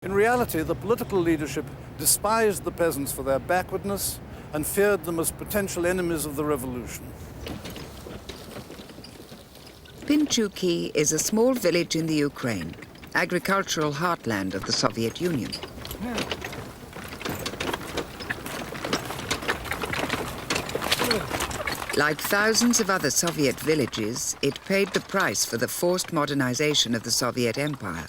In reality, the political leadership despised the peasants for their backwardness and feared them as potential enemies of the revolution. Pinchuki is a small village in the Ukraine, agricultural heartland of the Soviet Union. Like thousands of other Soviet villages, it paid the price for the forced modernization of the Soviet Empire.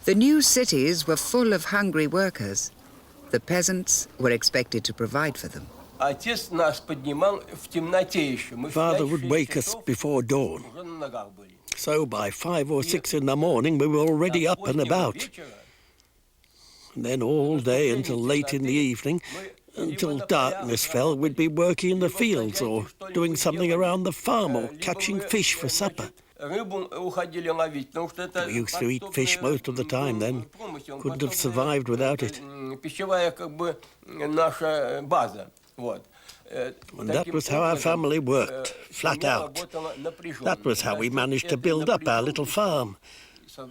The new cities were full of hungry workers. The peasants were expected to provide for them. Father would wake us before dawn. So by 5 or 6 in the morning, we were already up and about. And then all day until late in the evening, until darkness fell, we'd be working in the fields or doing something around the farm or catching fish for supper. We used to eat fish most of the time then. Couldn't have survived without it. And that was how our family worked, flat out. That was how we managed to build up our little farm.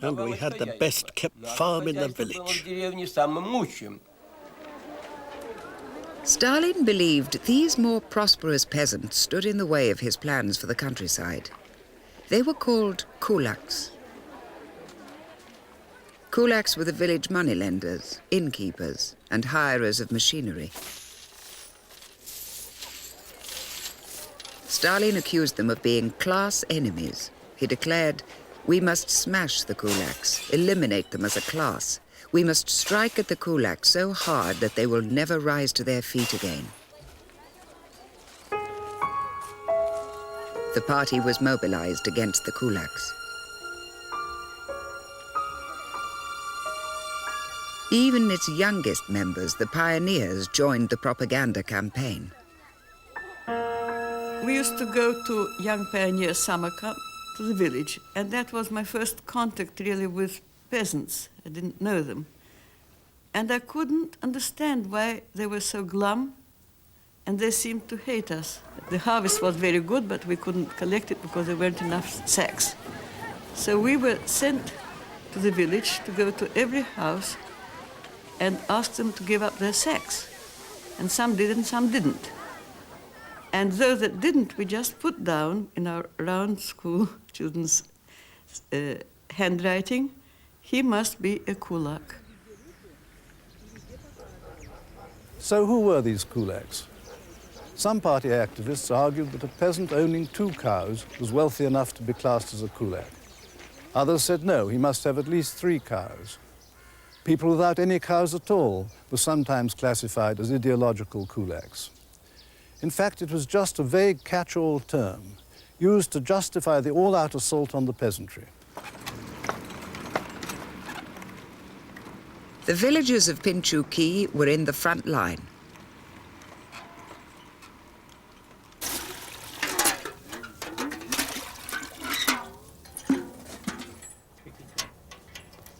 And we had the best kept farm in the village. Stalin believed these more prosperous peasants stood in the way of his plans for the countryside. They were called kulaks. Kulaks were the village moneylenders, innkeepers, and hirers of machinery. Stalin accused them of being class enemies. He declared, "We must smash the kulaks, eliminate them as a class. We must strike at the kulaks so hard that they will never rise to their feet again." The party was mobilized against the kulaks. Even its youngest members, the pioneers, joined the propaganda campaign. We used to go to Young Pioneer Summer Camp to the village, and that was my first contact really with peasants. I didn't know them. And I couldn't understand why they were so glum, and they seemed to hate us. The harvest was very good, but we couldn't collect it because there weren't enough sacks. So we were sent to the village to go to every house and ask them to give up their sacks. And some did and some didn't. And those that didn't, we just put down in our round school children's handwriting, "He must be a kulak." So who were these kulaks? Some party activists argued that a peasant owning 2 cows was wealthy enough to be classed as a kulak. Others said no, he must have at least 3 cows. People without any cows at all were sometimes classified as ideological kulaks. In fact, it was just a vague catch-all term used to justify the all-out assault on the peasantry. The villagers of Pinchuki were in the front line.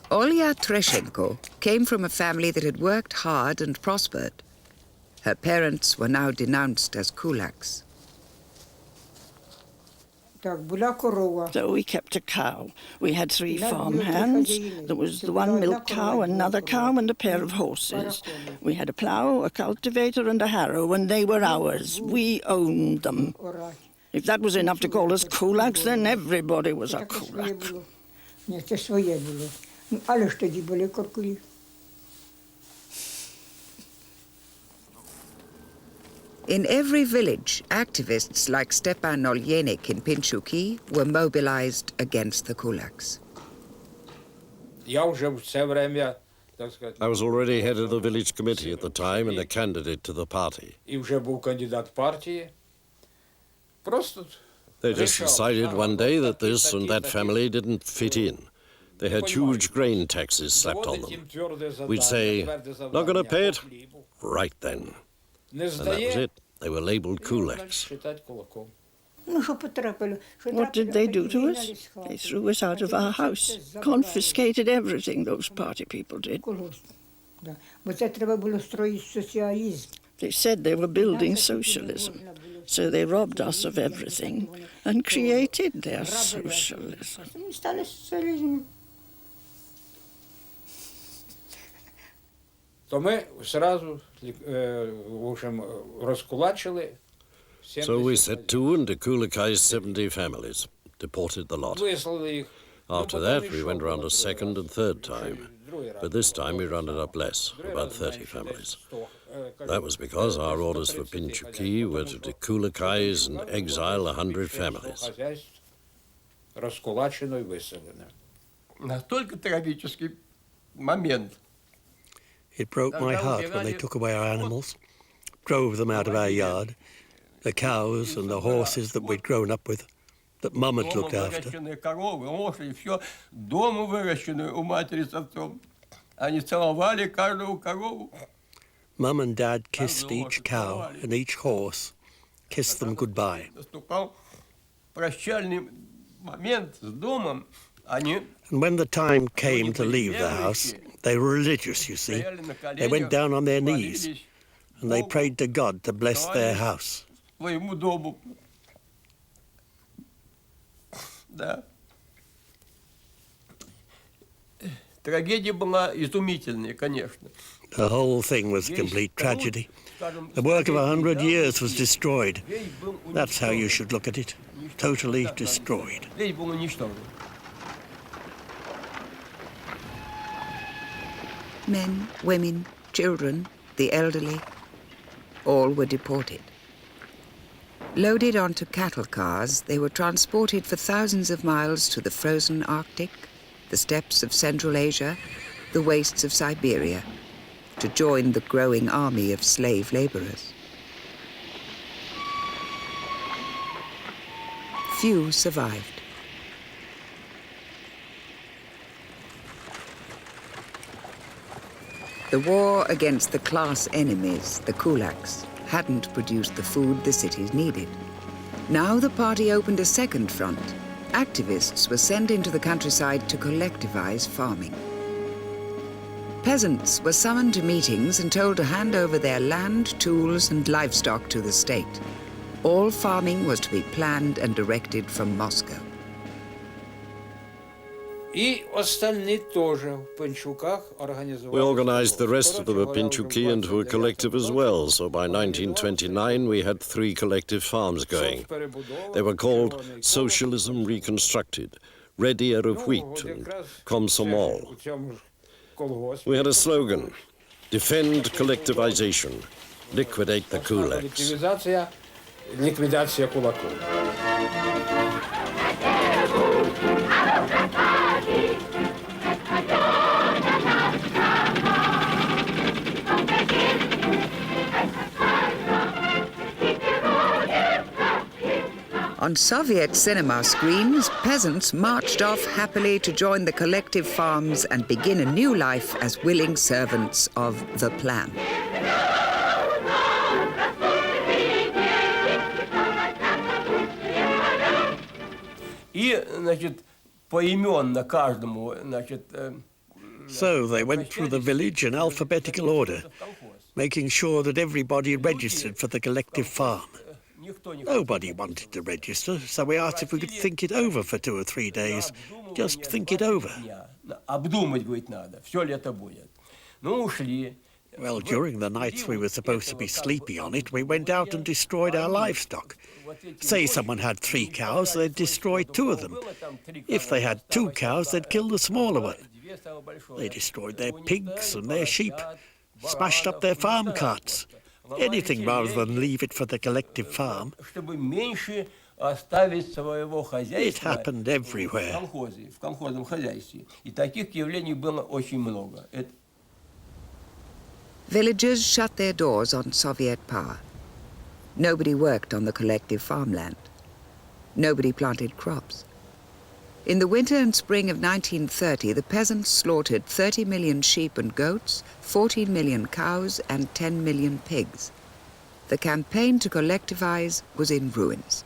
Olya Treshenko came from a family that had worked hard and prospered. Her parents were now denounced as kulaks. So we kept a cow. We had 3 farm hands. There was the one milk cow, another cow, and a pair of horses. We had a plough, a cultivator, and a harrow, and they were ours. We owned them. If that was enough to call us kulaks, then everybody was a kulak. In every village, activists like Stepan Olyenik in Pinchuki were mobilized against the kulaks. I was already head of the village committee at the time and a candidate to the party. They just decided one day that this and that family didn't fit in. They had huge grain taxes slapped on them. We'd say, "Not going to pay it? Right then." And that was it. They were labeled kulaks. What did they do to us? They threw us out of our house, confiscated everything, those party people did. They said they were building socialism, so they robbed us of everything and created their socialism. то мы сразу, в общем, раскулачили. So we set to and dekulakized 70 families, deported the lot. After that, we went round a second and third time. But this time we rounded up less, about 30 families. That was because our orders for Pinchuki were to dekulakize and exile 100 families. It broke my heart when they took away our animals, drove them out of our yard, the cows and the horses that we'd grown up with, that Mum had looked after. Mum and Dad kissed each cow and each horse, kissed them goodbye. And when the time came to leave the house, they were religious, you see. They went down on their knees and they prayed to God to bless their house. The whole thing was a complete tragedy. The work of 100 years was destroyed. That's how you should look at it. Totally destroyed. Men, women, children, the elderly, all were deported. Loaded onto cattle cars, they were transported for thousands of miles to the frozen Arctic, the steppes of Central Asia, the wastes of Siberia, to join the growing army of slave laborers. Few survived. The war against the class enemies, the kulaks, hadn't produced the food the cities needed. Now the party opened a second front. Activists were sent into the countryside to collectivize farming. Peasants were summoned to meetings and told to hand over their land, tools, and livestock to the state. All farming was to be planned and directed from Moscow. We organized the rest of the Pinchuki into a collective as well, so by 1929 we had 3 collective farms going. They were called Socialism Reconstructed, Ready of Wheat and Komsomol. We had a slogan, Defend collectivization, liquidate the kulaks. Ликвидация кулаков. On Soviet cinema screens, peasants marched off happily to join the collective farms and begin a new life as willing servants of the plan. So they went through the village in alphabetical order, making sure that everybody registered for the collective farm. Nobody wanted to register, so we asked if we could think it over for 2 or 3 days. Just think it over. Well, during the nights we were supposed to be sleepy on it, we went out and destroyed our livestock. Say someone had 3 cows, they'd destroy 2 of them. If they had 2 cows, they'd kill the smaller one. They destroyed their pigs and their sheep, smashed up their farm carts. Anything rather than leave it for the collective farm. It happened everywhere. Villagers shut their doors on Soviet power. Nobody worked on the collective farmland. Nobody planted crops. In the winter and spring of 1930, the peasants slaughtered 30 million sheep and goats, 14 million cows, and 10 million pigs. The campaign to collectivize was in ruins.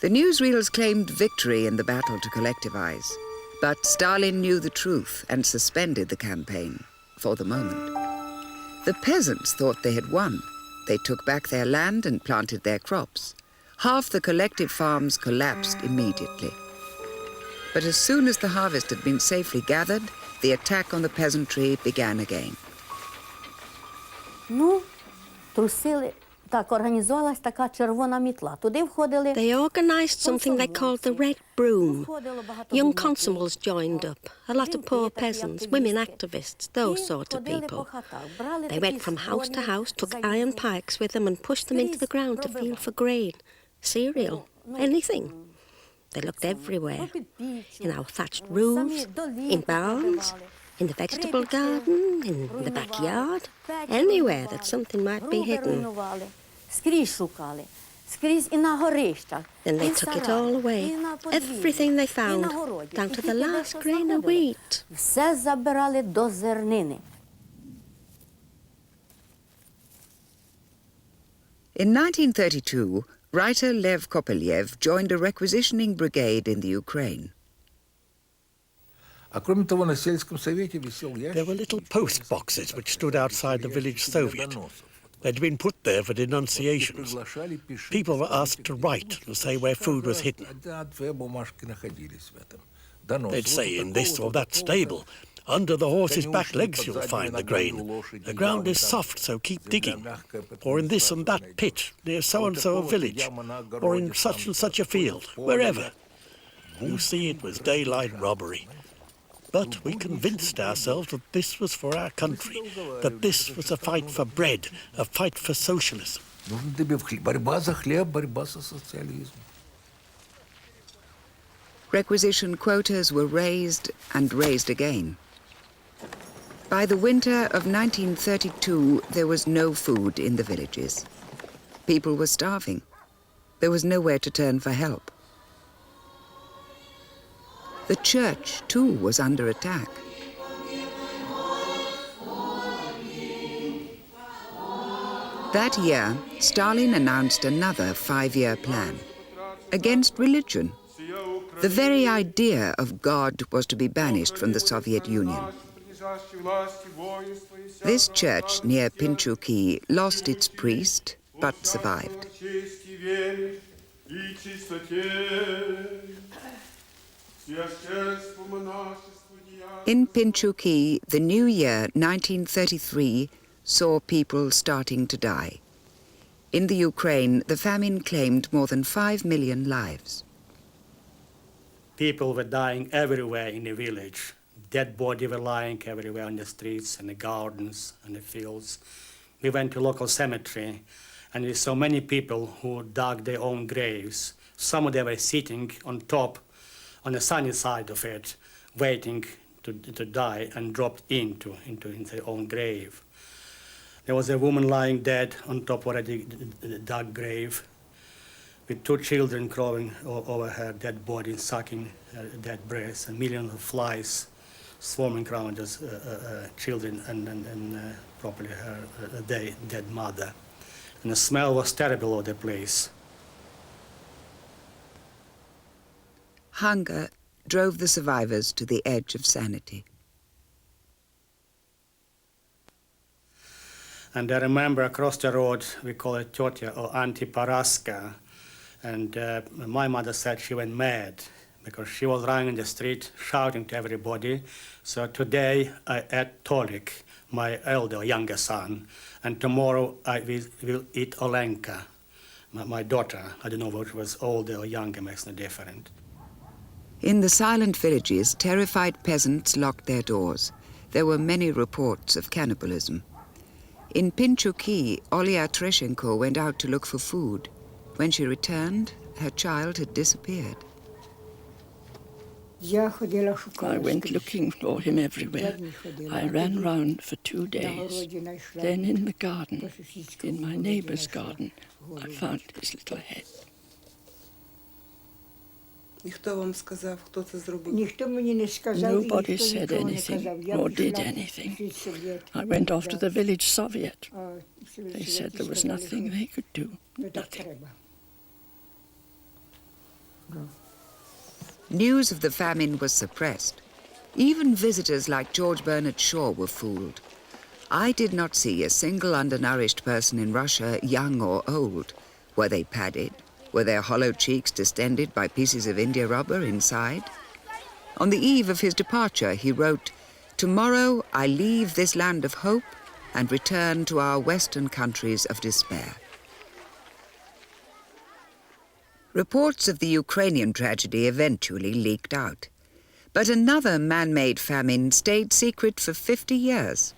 The newsreels claimed victory in the battle to collectivize, but Stalin knew the truth and suspended the campaign, for the moment. The peasants thought they had won. They took back their land and planted their crops. Half the collective farms collapsed immediately. But as soon as the harvest had been safely gathered, the attack on the peasantry began again. Ну, трусили. Так, організувалась така червона мітла. Туди входили... They organised something they called the Red Broom. Young constables joined up, a lot of poor peasants, women activists, those sort of people. They went from house to house, took iron pikes with them and pushed them into the ground to feel for grain, cereal, anything. They looked everywhere, in our thatched roofs, in barns, in the vegetable garden, in the backyard, anywhere that something might be hidden. Скрізь шукали, скрізь і на горищах. Then they took it all away, everything they found, down to the last grain of wheat. Все забирали до зернини. In 1932, writer Lev Kopelyev joined a requisitioning brigade in the Ukraine. There were little post boxes which stood outside the village Soviet. They'd been put there for denunciations. People were asked to write and say where food was hidden. They'd say in this or that stable, under the horse's back legs you'll find the grain. The ground is soft, so keep digging. Or in this and that pit, near so-and-so village. Or in such and such a field, wherever. You see, it was daylight robbery. But we convinced ourselves that this was for our country, that this was a fight for bread, a fight for socialism. Requisition quotas were raised and raised again. By the winter of 1932, there was no food in the villages. People were starving. There was nowhere to turn for help. The church, too, was under attack. That year, Stalin announced another 5-year plan against religion. The very idea of God was to be banished from the Soviet Union. This church near Pinchuki lost its priest, but survived. In Pinchuki, the new year, 1933, saw people starting to die. In the Ukraine, the famine claimed more than 5 million lives. People were dying everywhere in the village. Dead bodies were lying everywhere on the streets, in the gardens, and the fields. We went to local cemetery, and we saw many people who dug their own graves. Some of them were sitting on top, on the sunny side of it, waiting to die and dropped into their own grave. There was a woman lying dead on top of a dug grave, with 2 children crawling over her dead body, sucking her dead breath, and millions of flies swarming around those children and probably her dead mother. And the smell was terrible of the place. Hunger drove the survivors to the edge of sanity. And I remember across the road, we call it Totya or Antiparaska. And my mother said she went mad because she was running in the street, shouting to everybody. So today I ate Tolik, my younger son, and tomorrow I will eat Olenka, my daughter. I don't know whether it was older or younger, makes no difference. In the silent villages, terrified peasants locked their doors. There were many reports of cannibalism. In Pinchuki, Olia Treshenko went out to look for food. When she returned, her child had disappeared. I went looking for him everywhere. I ran round for 2 days. Then in the garden, in my neighbour's garden, I found his little head. Nobody said anything or did anything. I went off to the village Soviet. They said there was nothing they could do. Nothing. News of the famine was suppressed. Even visitors like George Bernard Shaw were fooled. I did not see a single undernourished person in Russia, young or old. Were they padded? Were their hollow cheeks distended by pieces of India rubber inside? On the eve of his departure, he wrote, Tomorrow I leave this land of hope and return to our Western countries of despair. Reports of the Ukrainian tragedy eventually leaked out, but another man-made famine stayed secret for 50 years.